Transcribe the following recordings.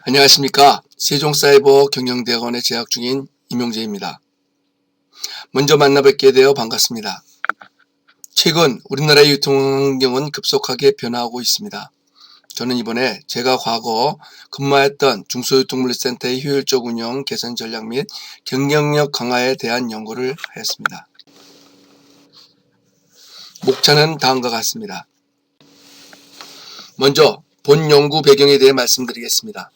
안녕하십니까. 세종사이버 경영대학원에 재학 중인 임용재입니다. 먼저 만나뵙게 되어 반갑습니다. 최근 우리나라의 유통환경은 급속하게 변화하고 있습니다. 저는 이번에 제가 과거 근무했던 중소유통물류센터의 효율적 운영 개선 전략 및 경쟁력 강화에 대한 연구를 하였습니다. 목차는 다음과 같습니다. 먼저 본 연구 배경에 대해 말씀드리겠습니다.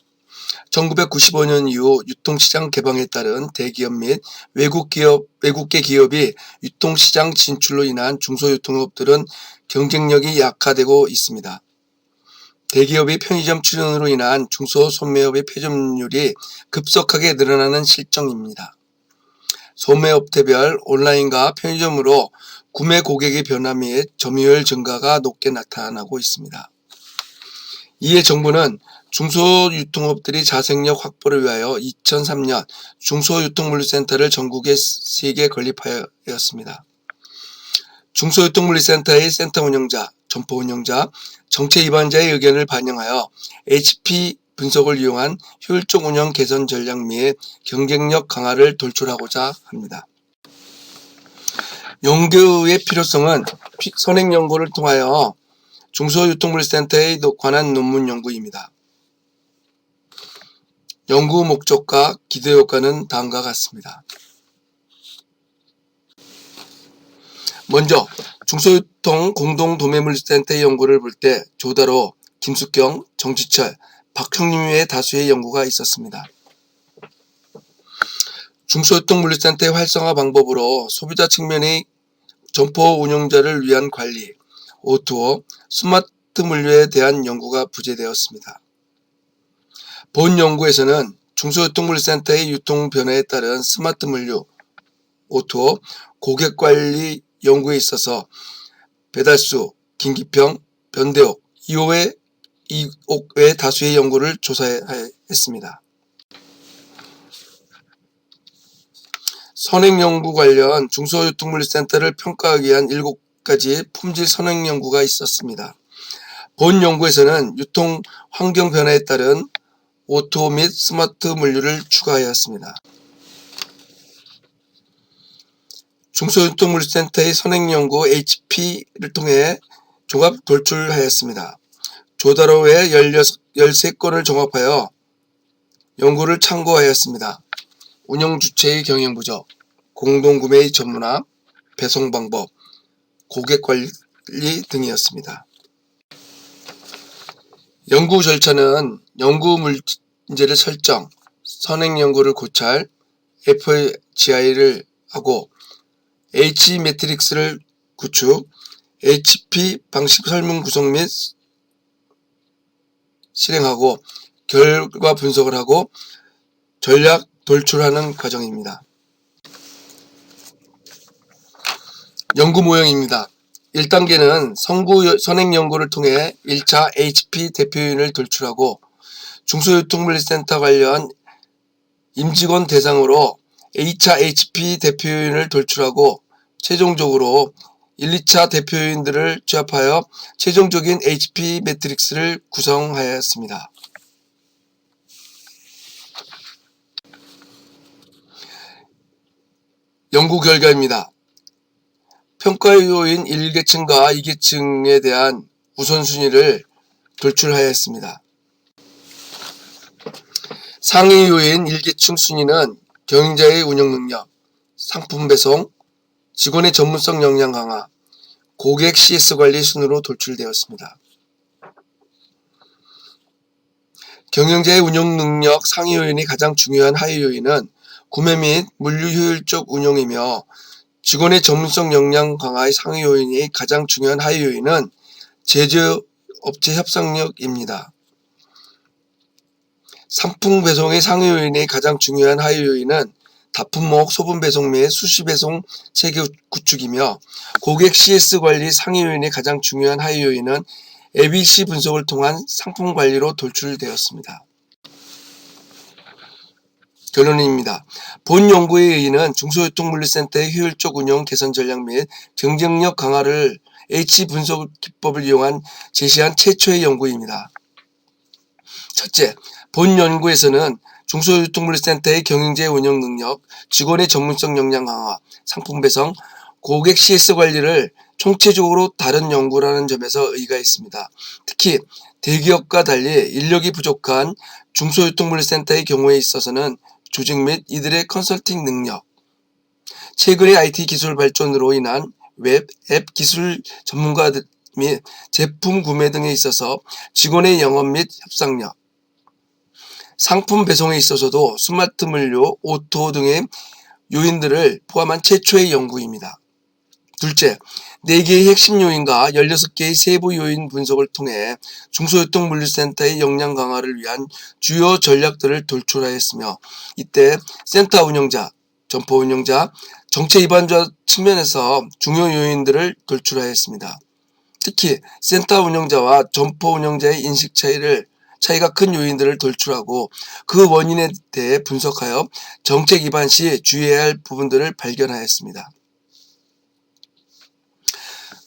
1995년 이후 유통시장 개방에 따른 대기업 및 외국계 기업이 유통시장 진출로 인한 중소유통업들은 경쟁력이 약화되고 있습니다. 대기업의 편의점 출현으로 인한 중소소매업의 폐점률이 급속하게 늘어나는 실정입니다. 소매업체별 온라인과 편의점으로 구매 고객의 변화 및 점유율 증가가 높게 나타나고 있습니다. 이에 정부는 중소유통업들이 자생력 확보를 위하여 2003년 중소유통물류센터를 전국에 3개 건립하였습니다. 중소유통물류센터의 센터 운영자, 점포 운영자, 정책 위반자의 의견을 반영하여 HP 분석을 이용한 효율적 운영 개선 전략 및 경쟁력 강화를 도출하고자 합니다. 연구의 필요성은 선행 연구를 통하여 중소유통물류센터에 관한 논문 연구입니다. 연구 목적과 기대 효과는 다음과 같습니다. 먼저 중소유통 공동도매물류센터의 연구를 볼 때 조다로, 김숙경, 정지철, 박형림 외 다수의 연구가 있었습니다. 중소유통물류센터의 활성화 방법으로 소비자 측면의 점포 운영자를 위한 관리, O2O, 스마트 물류에 대한 연구가 부재되었습니다. 본 연구에서는 중소유통물류센터의 유통 변화에 따른 스마트 물류, O2O, 고객관리 연구에 있어서 배달수, 김기평, 변대옥, 이옥 외 다수의 연구를 조사했습니다. 선행연구 관련 중소유통물류센터를 평가하기 위한 7가지 품질 선행연구가 있었습니다. 본 연구에서는 유통 환경 변화에 따른 O2O 및 스마트 물류를 추가하였습니다. 중소유통물류센터의 선행연구 HP를 통해 종합 도출하였습니다. 조다로 외 13건을 종합하여 연구를 참고하였습니다. 운영주체의 경영부족, 공동구매의 전문화, 배송방법, 고객관리 등이었습니다. 연구 절차는 연구 문제를 설정, 선행연구를 고찰, FGI를 하고 H 매트릭스를 구축, HP 방식 설문 구성 및 실행하고 결과 분석을 하고 전략 도출하는 과정입니다. 연구 모형입니다. 1단계는 선행연구를 통해 1차 HP 대표인을 도출하고 중소유통물류센터 관련 임직원 대상으로 2차 HP 대표인을 도출하고 최종적으로 1, 2차 대표인들을 취합하여 최종적인 HP 매트릭스를 구성하였습니다. 연구 결과입니다. 평가 요인 1계층과 2계층에 대한 우선순위를 도출하였습니다. 상위 요인 1계층 순위는 경영자의 운영 능력, 상품 배송, 직원의 전문성 역량 강화, 고객 CS 관리 순으로 도출되었습니다. 경영자의 운영 능력 상위 요인이 가장 중요한 하위 요인은 구매 및 물류 효율적 운영이며 직원의 전문성 역량 강화의 상위 요인이 가장 중요한 하위 요인은 제조업체 협상력입니다. 상품 배송의 상위 요인이 가장 중요한 하위 요인은 다품목 소분 배송 및 수시 배송 체계 구축이며 고객 CS 관리 상위 요인이 가장 중요한 하위 요인은 ABC 분석을 통한 상품 관리로 도출되었습니다. 결론입니다. 본 연구의 의의는 중소유통물류센터의 효율적 운영 개선 전략 및 경쟁력 강화를 H 분석 기법을 이용한 제시한 최초의 연구입니다. 첫째, 본 연구에서는 중소유통물류센터의 경영제 운영 능력, 직원의 전문성 역량 강화, 상품 배송, 고객 CS 관리를 총체적으로 다른 연구라는 점에서 의의가 있습니다. 특히 대기업과 달리 인력이 부족한 중소유통물류센터의 경우에 있어서는 조직 및 이들의 컨설팅 능력, 최근의 IT 기술 발전으로 인한 웹, 앱 기술 전문가 및 제품 구매 등에 있어서 직원의 영업 및 협상력, 상품 배송에 있어서도 스마트 물류, 오토 등의 요인들을 포함한 최초의 연구입니다. 둘째, 4개의 핵심 요인과 16개의 세부 요인 분석을 통해 중소유통물류센터의 역량 강화를 위한 주요 전략들을 도출하였으며, 이때 센터 운영자, 점포 운영자, 정책 위반자 측면에서 중요 요인들을 도출하였습니다. 특히 센터 운영자와 점포 운영자의 인식 차이가 큰 요인들을 도출하고 그 원인에 대해 분석하여 정책 위반 시 주의해야 할 부분들을 발견하였습니다.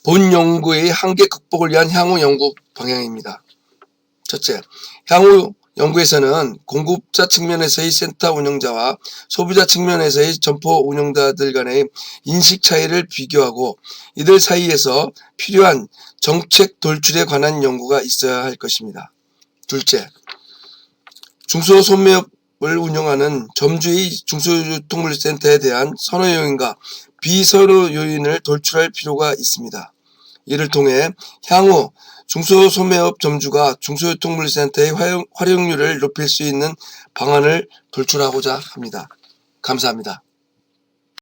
본 연구의 한계 극복을 위한 향후 연구 방향입니다. 첫째, 향후 연구에서는 공급자 측면에서의 센터 운영자와 소비자 측면에서의 점포 운영자들 간의 인식 차이를 비교하고 이들 사이에서 필요한 정책 돌출에 관한 연구가 있어야 할 것입니다. 둘째, 중소소매업을 운영하는 점주의 중소유통물센터에 대한 선호 요인과 비선호 요인을 도출할 필요가 있습니다. 이를 통해 향후 중소소매업 점주가 중소유통물센터의 활용률을 높일 수 있는 방안을 도출하고자 합니다. 감사합니다.